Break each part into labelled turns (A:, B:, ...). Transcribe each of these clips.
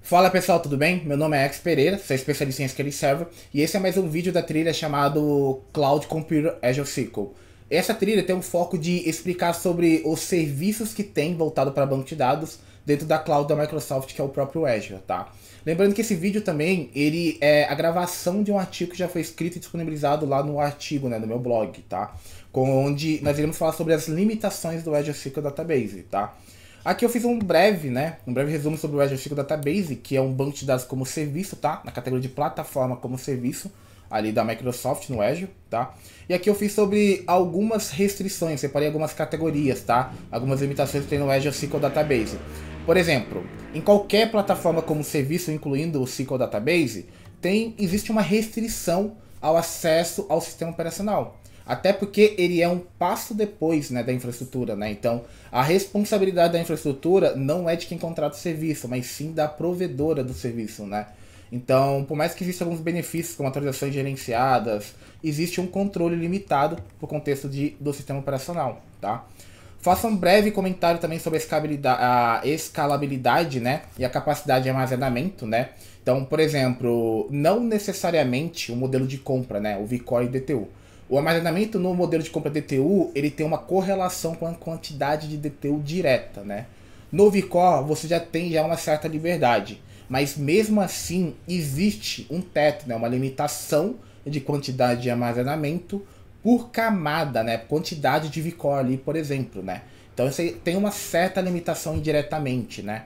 A: Fala pessoal, tudo bem? Meu nome é Alex Pereira, sou especialista em SQL Server e esse é mais um vídeo da trilha chamado Cloud Computer Azure SQL. Essa trilha tem um foco de explicar sobre os serviços que tem voltado para banco de dados dentro da cloud da Microsoft, que é o próprio Azure, tá? Lembrando que esse vídeo também, ele é a gravação de um artigo que já foi escrito e disponibilizado lá no artigo, né, no meu blog, tá? Onde nós iremos falar sobre as limitações do Azure SQL Database, tá? Aqui eu fiz um breve resumo sobre o Azure SQL Database, que é um banco de dados como serviço, tá? Na categoria de plataforma como serviço, ali da Microsoft no Azure, tá? E aqui eu fiz sobre algumas restrições, separei algumas categorias, tá? Algumas limitações que tem no Azure SQL Database. Por exemplo, em qualquer plataforma como serviço, incluindo o SQL Database, existe uma restrição ao acesso ao sistema operacional. Até porque ele é um passo depois, né, da infraestrutura, né? Então, a responsabilidade da infraestrutura não é de quem contrata o serviço, mas sim da provedora do serviço, né? Então, por mais que existam alguns benefícios, como atualizações gerenciadas, existe um controle limitado para o contexto do sistema operacional, tá? Faça um breve comentário também sobre a escalabilidade, né, e a capacidade de armazenamento, né? Então, por exemplo, não necessariamente o modelo de compra, né, o vCore e DTU. O armazenamento no modelo de compra DTU, ele tem uma correlação com a quantidade de DTU direta, né? No vCore, você já tem uma certa liberdade, mas mesmo assim existe um teto, né? Uma limitação de quantidade de armazenamento por camada, né? Quantidade de vCore ali, por exemplo, né? Então você tem uma certa limitação indiretamente, né?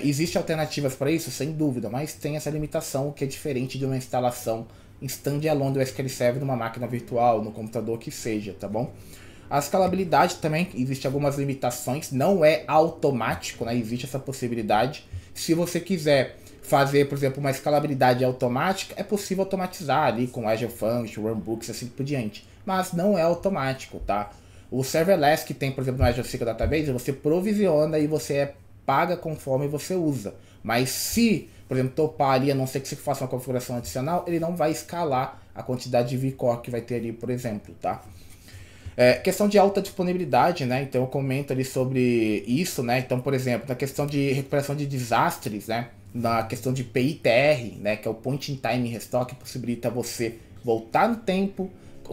A: Existem alternativas para isso, sem dúvida, mas tem essa limitação que é diferente de uma instalação em standalone do SQL Server numa máquina virtual, no computador que seja, tá bom? A escalabilidade também, existe algumas limitações, não é automático, né? Existe essa possibilidade. Se você quiser fazer, por exemplo, uma escalabilidade automática, é possível automatizar ali com Azure Functions, Runbooks, assim por diante. Mas não é automático, tá? O serverless que tem, por exemplo, no Azure SQL Database, você provisiona e você paga conforme você usa. Mas se, por exemplo, topar ali, a não ser que você faça uma configuração adicional, ele não vai escalar a quantidade de vCore que vai ter ali, por exemplo, tá? Questão de alta disponibilidade, né? Então eu comento ali sobre isso, né? Então, por exemplo, na questão de recuperação de desastres, né? Na questão de PITR, né? Que é o Point in Time Restore, que possibilita você voltar no tempo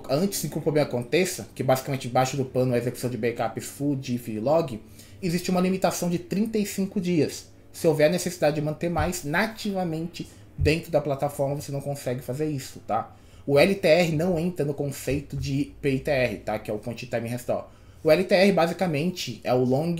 A: antes que o problema aconteça, que basicamente embaixo do pano a execução de backups full, diff e log, existe uma limitação de 35 dias. Se houver necessidade de manter mais nativamente dentro da plataforma, você não consegue fazer isso, tá? O LTR não entra no conceito de PITR, tá? Que é o Point Time Restore. O LTR basicamente é o Long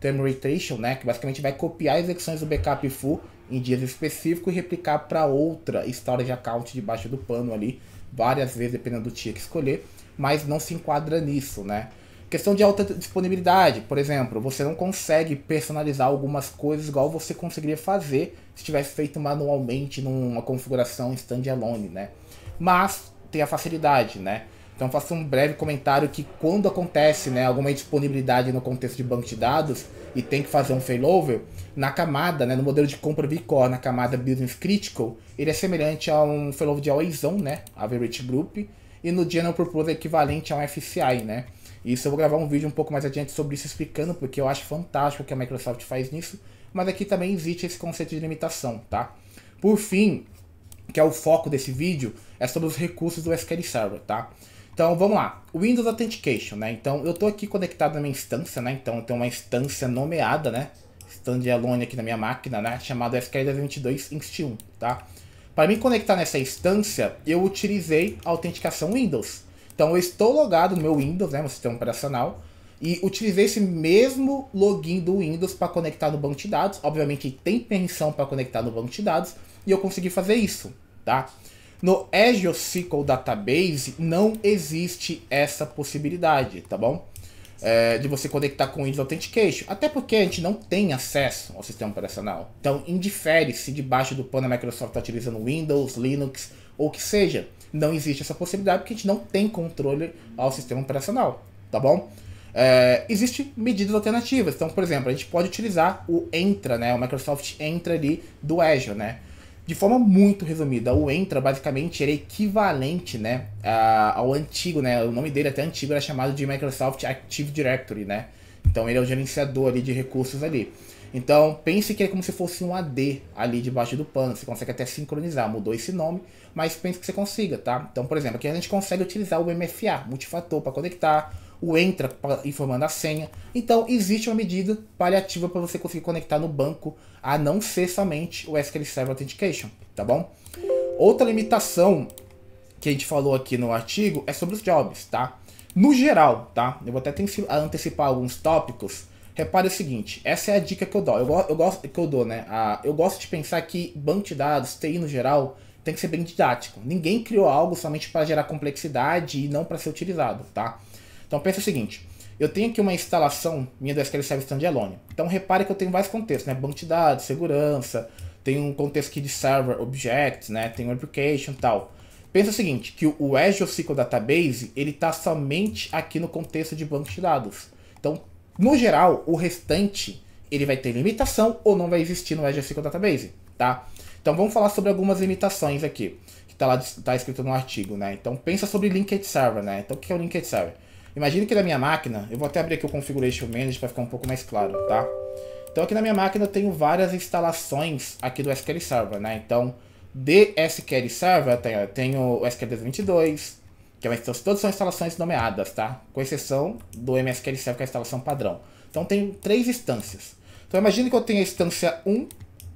A: Term Retention, né? Que basicamente vai copiar as execuções do backup full em dias específicos e replicar para outra storage account debaixo do pano ali, várias vezes, dependendo do tier que escolher, mas não se enquadra nisso, né? Questão de alta disponibilidade, por exemplo, você não consegue personalizar algumas coisas igual você conseguiria fazer se tivesse feito manualmente numa configuração standalone, né? Mas tem a facilidade, né? Então faço um breve comentário que quando acontece, né, alguma disponibilidade no contexto de banco de dados e tem que fazer um failover, na camada, né, no modelo de compra vCore, na camada Business Critical, ele é semelhante a um failover de Always On, né, Average Group, e no General Purpose é equivalente a um FCI, né? Isso eu vou gravar um vídeo um pouco mais adiante sobre isso explicando, porque eu acho fantástico que a Microsoft faz nisso, mas aqui também existe esse conceito de limitação, tá? Por fim, que é o foco desse vídeo, é sobre os recursos do SQL Server, tá? Então vamos lá, Windows Authentication, né? Então eu estou aqui conectado na minha instância, né? Então eu tenho uma instância nomeada, né? Standalone aqui na minha máquina, né? Chamada SQL 22 Inst 1, tá? Para me conectar nessa instância, eu utilizei a autenticação Windows. Então eu estou logado no meu Windows, né, no sistema operacional, e utilizei esse mesmo login do Windows para conectar no banco de dados. Obviamente tem permissão para conectar no banco de dados, e eu consegui fazer isso, tá? No Azure SQL Database não existe essa possibilidade, tá bom? De você conectar com o Windows Authentication, até porque a gente não tem acesso ao sistema operacional. Então indifere se debaixo do pano a Microsoft está utilizando Windows, Linux ou o que seja. Não existe essa possibilidade porque a gente não tem controle ao sistema operacional, tá bom? Existem medidas alternativas. Então, por exemplo, a gente pode utilizar o Entra, né? O Microsoft Entra ali do Azure, né? De forma muito resumida, o Entra basicamente era equivalente, né, ao antigo, né, o nome dele até antigo era chamado de Microsoft Active Directory, né, então ele é o gerenciador ali de recursos ali. Então, pense que é como se fosse um AD ali debaixo do pano. Você consegue até sincronizar. Mudou esse nome, mas pense que você consiga, tá? Então, por exemplo, aqui a gente consegue utilizar o MFA, multifator, para conectar, o Entra informando a senha. Então, existe uma medida paliativa para você conseguir conectar no banco, a não ser somente o SQL Server Authentication, tá bom? Outra limitação que a gente falou aqui no artigo é sobre os jobs, tá? No geral, tá? Eu vou até antecipar alguns tópicos. Repare o seguinte, essa é a dica que eu dou. Eu gosto de pensar que banco de dados, TI no geral, tem que ser bem didático. Ninguém criou algo somente para gerar complexidade e não para ser utilizado, tá? Então pensa o seguinte, eu tenho aqui uma instalação minha do SQL Server Standalone. Então repare que eu tenho vários contextos, né? Banco de dados, segurança, tem um contexto aqui de Server Objects, né? Tem um Application e tal. Pensa o seguinte, que o Azure SQL Database, ele está somente aqui no contexto de banco de dados. Então, no geral, o restante, ele vai ter limitação ou não vai existir no Azure SQL Database, tá? Então, vamos falar sobre algumas limitações aqui, que tá escrito no artigo, né? Então, pensa sobre Linked Server, né? Então, o que é o Linked Server? Imagine que na minha máquina, eu vou até abrir aqui o Configuration Manager para ficar um pouco mais claro, tá? Então, aqui na minha máquina eu tenho várias instalações aqui do SQL Server, né? Então, de SQL Server, eu tenho o SQL 2022, que é todas são instalações nomeadas, tá? Com exceção do MSQL Server, que é a instalação padrão. Então, tenho 3 instâncias. Então, imagine que eu tenho a instância 1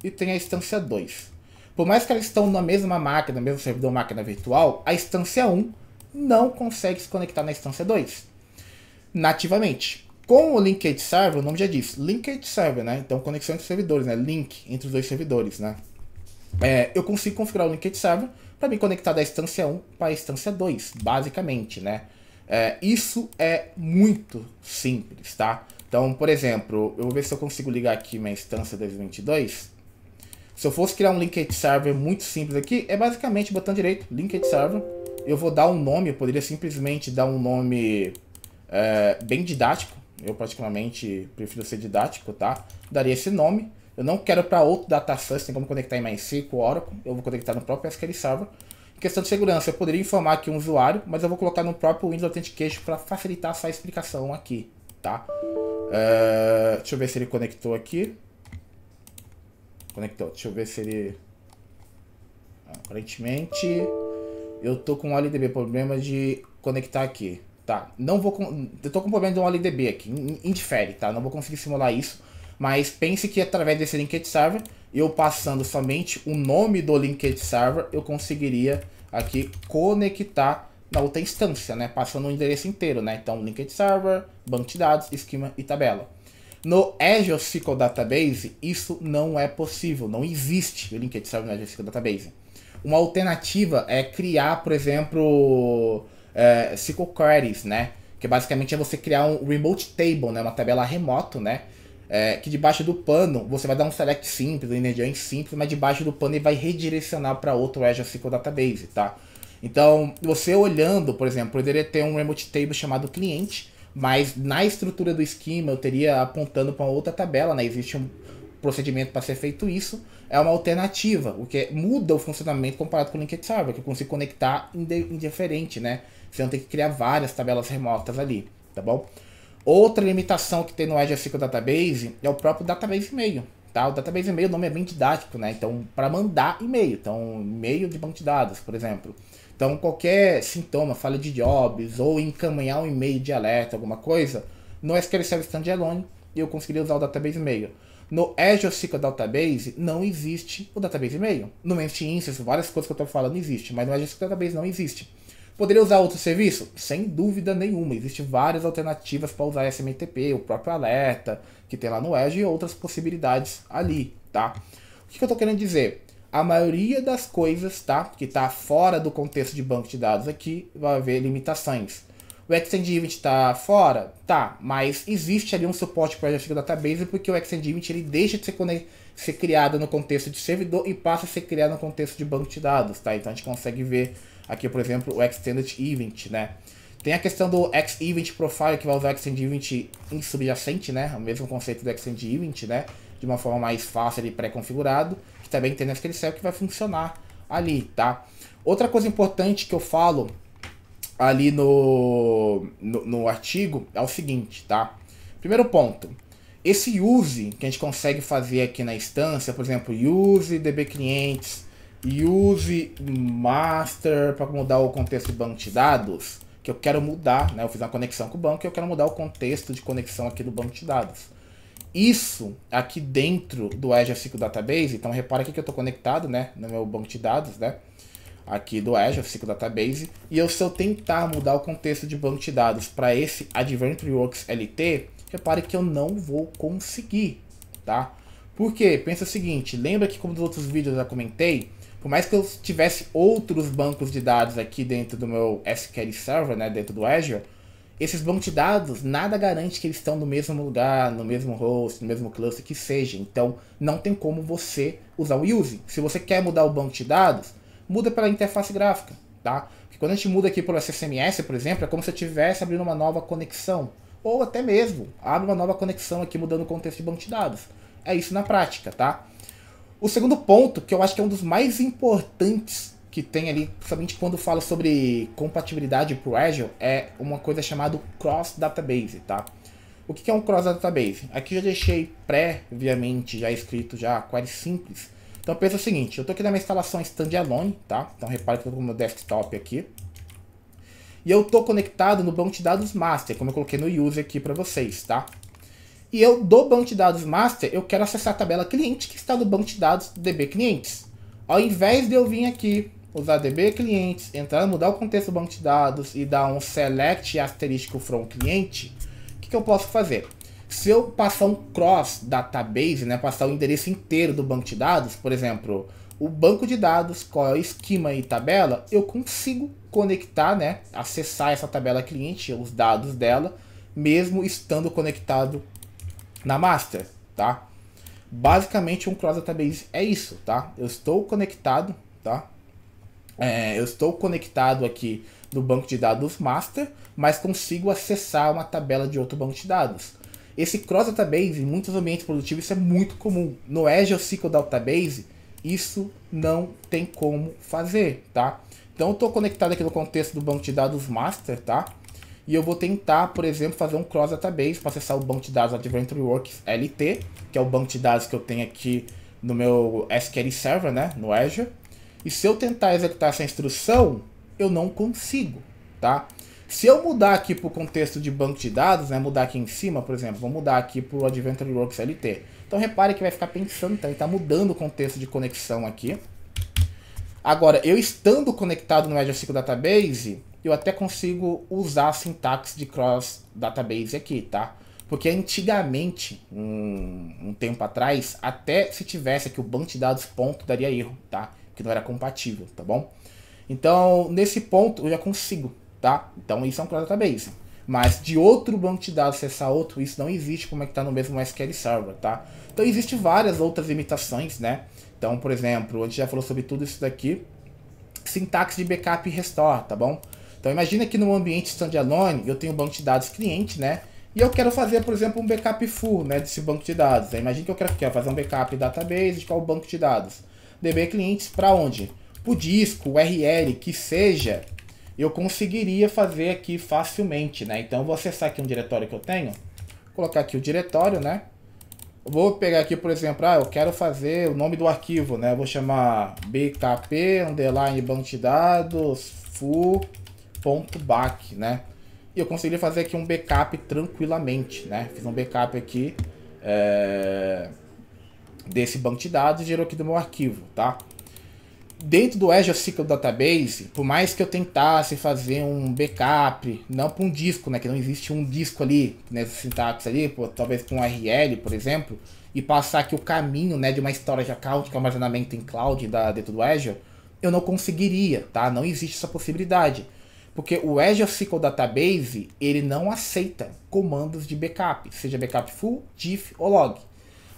A: e tenho a instância 2. Por mais que elas estão na mesma máquina, no mesmo servidor máquina virtual, a instância 1 não consegue se conectar na instância 2 nativamente. Com o Linked Server, o nome já diz, Linked Server, né? Então, conexão entre servidores, né? Link entre os dois servidores, né? Eu consigo configurar o Linked Server para me conectar da instância 1 para a instância 2, basicamente, né? Isso é muito simples, tá? Então, por exemplo, eu vou ver se eu consigo ligar aqui minha instância 2022. Se eu fosse criar um Linked Server muito simples aqui, é basicamente botão direito, Linked Server. Eu vou dar um nome, eu poderia simplesmente dar um nome bem didático. Eu particularmente prefiro ser didático, tá? Daria esse nome. Eu não quero para outro data source, tem como conectar em MySQL, Oracle. Eu vou conectar no próprio SQL Server. Em questão de segurança, eu poderia informar aqui um usuário, mas eu vou colocar no próprio Windows Authentication para facilitar essa explicação aqui, tá? Deixa eu ver se ele conectou aqui. Conectou. Deixa eu ver se ele... Aparentemente, eu tô com um OLDB, problema de conectar aqui. Tá, eu tô com problema de um OLDB aqui, indifere, tá? Não vou conseguir simular isso, mas pense que através desse Linked Server, eu passando somente o nome do Linked Server, eu conseguiria aqui conectar na outra instância, né? Passando o endereço inteiro, né? Então, Linked Server, banco de dados, esquema e tabela. No Azure SQL Database, isso não é possível, não existe o Linked Server no Azure SQL Database. Uma alternativa é criar, por exemplo... SQL Queries, né? Que basicamente é você criar um remote table, né? Uma tabela remoto, né? Que debaixo do pano você vai dar um select simples, um inner join simples, mas debaixo do pano ele vai redirecionar para outro Azure SQL Database, tá? Então, você olhando, por exemplo, poderia ter um remote table chamado cliente, mas na estrutura do esquema eu teria apontando para outra tabela, né? Existe um procedimento para ser feito isso, é uma alternativa, o que muda o funcionamento comparado com o Linked Server, que eu consigo conectar indiferente, né? Você não tem que criar várias tabelas remotas ali, tá bom? Outra limitação que tem no Azure SQL Database é o próprio Database e-mail, tá? O Database e-mail, o nome é bem didático, né? Então, para mandar e-mail, então, e-mail de banco de dados, por exemplo. Então, qualquer sintoma, falha de jobs, ou encaminhar um e-mail de alerta, alguma coisa, no SQL Server Standalone, eu conseguiria usar o Database e-mail. No Azure SQL Database não existe o Database e-mail. No Managed Instance, várias coisas que eu estou falando existe, mas no Azure SQL Database não existe. Poderia usar outro serviço? Sem dúvida nenhuma. Existem várias alternativas para usar SMTP, o próprio alerta que tem lá no Azure e outras possibilidades ali, tá? O que eu estou querendo dizer? A maioria das coisas, tá, que está fora do contexto de banco de dados aqui, vai haver limitações. O Extend Event está fora? Tá, mas existe ali um suporte para o Azure SQL Database porque o Extend Event ele deixa de ser criado no contexto de servidor e passa a ser criado no contexto de banco de dados, tá? Então a gente consegue ver aqui, por exemplo, o Extended Event, né? Tem a questão do X-Event Profile, que vai usar o Extend Event em subjacente, né? O mesmo conceito do Extend Event, né? De uma forma mais fácil e pré-configurado, que também tem naquele SQL que vai funcionar ali, tá? Outra coisa importante que eu falo ali no artigo é o seguinte, tá? Primeiro ponto. esse use que a gente consegue fazer aqui na instância, por exemplo, use dbclients, use master para mudar o contexto de banco de dados, que eu quero mudar, né? Eu fiz uma conexão com o banco e eu quero mudar o contexto de conexão aqui do banco de dados. Isso aqui dentro do Azure SQL Database, então repara aqui que eu estou conectado, né, no meu banco de dados, né, aqui do Azure SQL Database, e se eu tentar mudar o contexto de banco de dados para esse AdventureWorks LT, repare que eu não vou conseguir, tá? Por quê? Pensa o seguinte, lembra que como nos outros vídeos eu já comentei, por mais que eu tivesse outros bancos de dados aqui dentro do meu SQL Server, né, dentro do Azure, esses bancos de dados, nada garante que eles estão no mesmo lugar, no mesmo host, no mesmo cluster, que seja. Então, não tem como você usar o use. Se você quer mudar o banco de dados, muda pela interface gráfica, tá? Porque quando a gente muda aqui pelo SSMS, por exemplo, é como se eu estivesse abrindo uma nova conexão. Ou até mesmo, abre uma nova conexão aqui mudando o contexto de banco de dados. É isso na prática, tá? O segundo ponto, que eu acho que é um dos mais importantes que tem ali, principalmente quando falo sobre compatibilidade para o Azure, é uma coisa chamada Cross Database, tá? O que é um Cross Database? Aqui eu já deixei previamente já escrito já query simples. Então pensa o seguinte, eu estou aqui na minha instalação standalone, tá? Então repare que eu estou com o meu desktop aqui. E eu estou conectado no banco de dados master, como eu coloquei no user aqui para vocês, tá? E eu do banco de dados master, eu quero acessar a tabela cliente que está no banco de dados dbclients. Ao invés de eu vir aqui, usar dbclients, entrar, mudar o contexto do banco de dados e dar um select asterístico from cliente, o que eu posso fazer? Se eu passar um cross database, né, passar o endereço inteiro do banco de dados, por exemplo, o banco de dados, qual é o esquema e tabela, eu consigo conectar, né, acessar essa tabela cliente, os dados dela, mesmo estando conectado na master, tá? Basicamente um cross database é isso, tá? Eu estou conectado, tá? Eu estou conectado aqui no banco de dados master, mas consigo acessar uma tabela de outro banco de dados. Esse cross database, em muitos ambientes produtivos, isso é muito comum. No Azure SQL Database, isso não tem como fazer, tá? Então eu estou conectado aqui no contexto do banco de dados master, tá? E eu vou tentar, por exemplo, fazer um cross database para acessar o banco de dados AdventureWorks LT, que é o banco de dados que eu tenho aqui no meu SQL Server, né, no Azure. E se eu tentar executar essa instrução, eu não consigo, tá? Se eu mudar aqui para o contexto de banco de dados, né, mudar aqui em cima, por exemplo, vou mudar aqui para o AdventureWorks LT. Então repare que vai ficar pensando, então, ele está mudando o contexto de conexão aqui. Agora, eu estando conectado no Azure SQL Database, eu até consigo usar a sintaxe de cross database aqui, tá? Porque antigamente, um tempo atrás, até se tivesse aqui o banco de dados ponto, daria erro, tá? Que não era compatível, tá bom? Então, nesse ponto, eu já consigo, tá? Então, isso é um cross database. Mas de outro banco de dados acessar outro, isso não existe como é que tá no mesmo SQL Server, tá? Então, existem várias outras limitações, né? Então, por exemplo, a gente já falou sobre tudo isso daqui. Sintaxe de backup e restore, tá bom? Então imagina que no ambiente standalone eu tenho um banco de dados cliente, né? E eu quero fazer, por exemplo, um backup full, né, desse banco de dados. Imagina que eu quero fazer um backup database de qual banco de dados. DB clientes para onde? Para o disco, URL, que seja, eu conseguiria fazer aqui facilmente, né? Então eu vou acessar aqui um diretório que eu tenho, colocar aqui o diretório, né? Eu vou pegar aqui, por exemplo, eu quero fazer o nome do arquivo, né? Eu vou chamar bkp underline banco de dados full.back, né? E eu consegui fazer aqui um backup tranquilamente, né? Fiz um backup aqui desse banco de dados e gerou aqui do meu arquivo, tá? Dentro do Azure SQL Database, por mais que eu tentasse fazer um backup, não para um disco, né? Que não existe um disco ali, nessa sintaxe ali, talvez com um URL, por exemplo, e passar aqui o caminho, né, de uma storage account, que é o armazenamento em cloud dentro do Azure, eu não conseguiria, tá? Não existe essa possibilidade. Porque o Azure SQL Database, ele não aceita comandos de backup, seja backup full, diff ou log.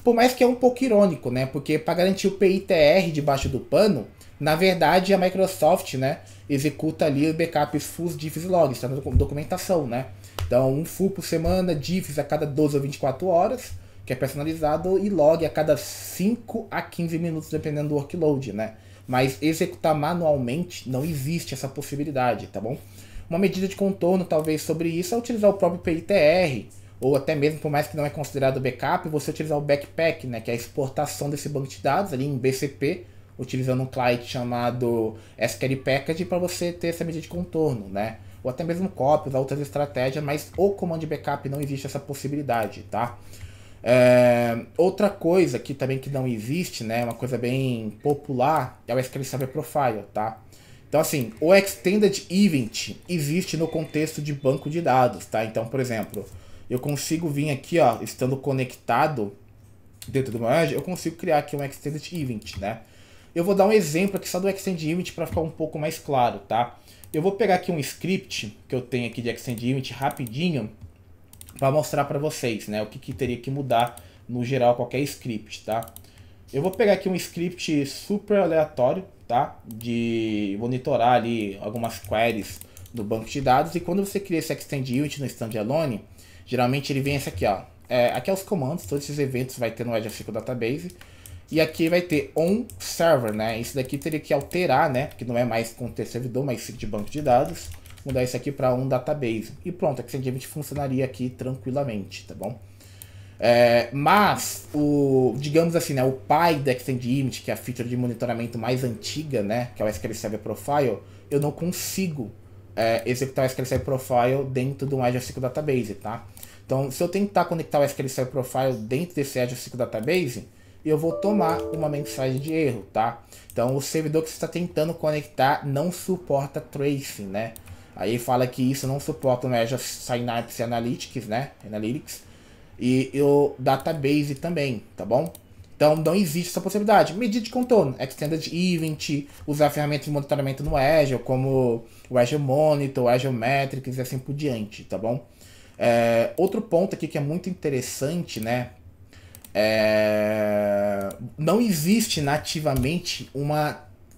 A: Por mais que é um pouco irônico, né? Porque para garantir o PITR debaixo do pano, na verdade a Microsoft, né, executa ali backups full, diffs e logs, está na documentação, né? Então um full por semana, diffs a cada 12 ou 24 horas, que é personalizado, e log a cada 5 a 15 minutos, dependendo do workload, né? Mas executar manualmente não existe essa possibilidade, tá bom? Uma medida de contorno talvez sobre isso é utilizar o próprio PITR, ou até mesmo, por mais que não é considerado backup, você utilizar o backpack, né, que é a exportação desse banco de dados ali em BCP, utilizando um client chamado SQL Package para você ter essa medida de contorno, né? Ou até mesmo copy, usar outras estratégias, mas o comando de backup não existe essa possibilidade, tá? Outra coisa que também que não existe, né, uma coisa bem popular, é o SQL Server Profile, tá? Então assim, o Extended Event existe no contexto de banco de dados, tá? Então, por exemplo, eu consigo vir aqui, ó, estando conectado dentro do meu Azure, eu consigo criar aqui um Extended Event, né? Eu vou dar um exemplo aqui só do Extended Event para ficar um pouco mais claro, tá? Eu vou pegar aqui um script que eu tenho aqui de Extended Event rapidinho para mostrar para vocês, né, o que teria que mudar no geral qualquer script, tá? Eu vou pegar aqui um script super aleatório, tá? De monitorar ali algumas queries do banco de dados, e quando você cria esse Extended Event no standalone, geralmente ele vem esse aqui, ó. Aqui é os comandos, todos esses eventos vai ter no Azure SQL Database. E aqui vai ter on server, né? Isso daqui teria que alterar, né? Porque não é mais contexto servidor, mas de banco de dados. Mudar isso aqui para um database. E pronto, a Extended Event funcionaria aqui tranquilamente, tá bom? Mas, digamos assim, né? O pai da Extended Event, que é a feature de monitoramento mais antiga, né? Que é o SQL Server Profile, eu não consigo executar o SQL Server Profile dentro do Azure SQL Database, tá? Então, se eu tentar conectar o SQL Server Profile dentro desse Azure SQL Database, eu vou tomar uma mensagem de erro, tá? Então, o servidor que você está tentando conectar não suporta tracing, né? Aí fala que isso não suporta o Azure Synapse Analytics, né? Analytics. E o Database também, tá bom? Então, não existe essa possibilidade. Medida de contorno, Extended Event, usar ferramentas de monitoramento no Azure, como o Azure Monitor, o Azure Metrics e assim por diante, tá bom? Outro ponto aqui que é muito interessante, né? Não existe nativamente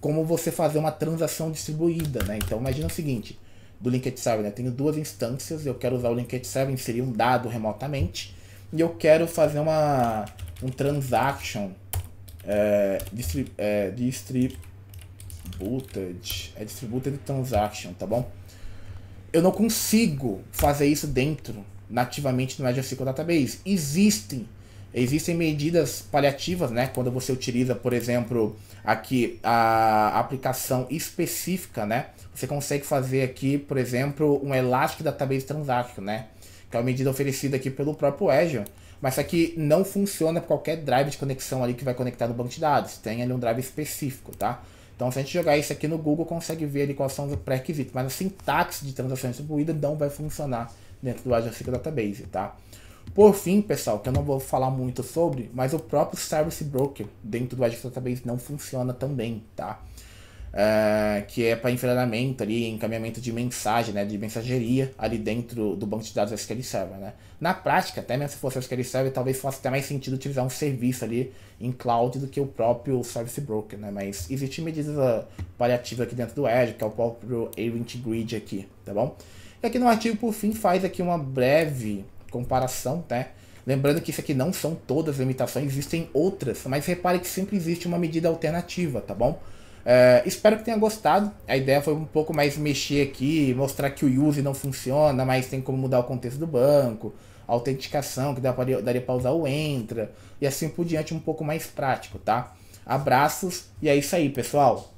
A: como você fazer uma transação distribuída, né? Então imagina o seguinte, do Linked Server, né? Tenho duas instâncias, eu quero usar o Linked Server, inserir um dado remotamente, e eu quero fazer um transaction distributed transaction, tá bom? Eu não consigo fazer isso nativamente no Azure SQL Database. Existem medidas paliativas, né? Quando você utiliza, por exemplo, aqui a aplicação específica, né? Você consegue fazer aqui, por exemplo, um Elastic Database Transaction, né? Que é uma medida oferecida aqui pelo próprio Azure, mas isso aqui não funciona para qualquer drive de conexão ali que vai conectar no banco de dados. Tem ali um drive específico, tá? Então, se a gente jogar isso aqui no Google, consegue ver ali quais são os pré-requisitos, mas a sintaxe de transação distribuída não vai funcionar dentro do Azure SQL Database, tá? Por fim, pessoal, que eu não vou falar muito sobre, mas o próprio Service Broker dentro do Azure SQL Database não funciona também, tá? Que é para enveredamento ali, encaminhamento de mensagem, né, de mensageria ali dentro do banco de dados SQL Server, né? Na prática, até mesmo se fosse o SQL Server, talvez fosse até mais sentido utilizar um serviço ali em cloud do que o próprio Service Broker, né? Mas existe medidas paliativas aqui dentro do Azure, que é o próprio Event Grid aqui, tá bom? E aqui no artigo, por fim, faz aqui uma breve comparação, né? Lembrando que isso aqui não são todas as limitações, existem outras, mas repare que sempre existe uma medida alternativa, tá bom? Espero que tenha gostado. A ideia foi um pouco mais mexer aqui, mostrar que o use não funciona, mas tem como mudar o contexto do banco, a autenticação, que daria para usar o Entra, e assim por diante, um pouco mais prático, tá? Abraços, e é isso aí, pessoal!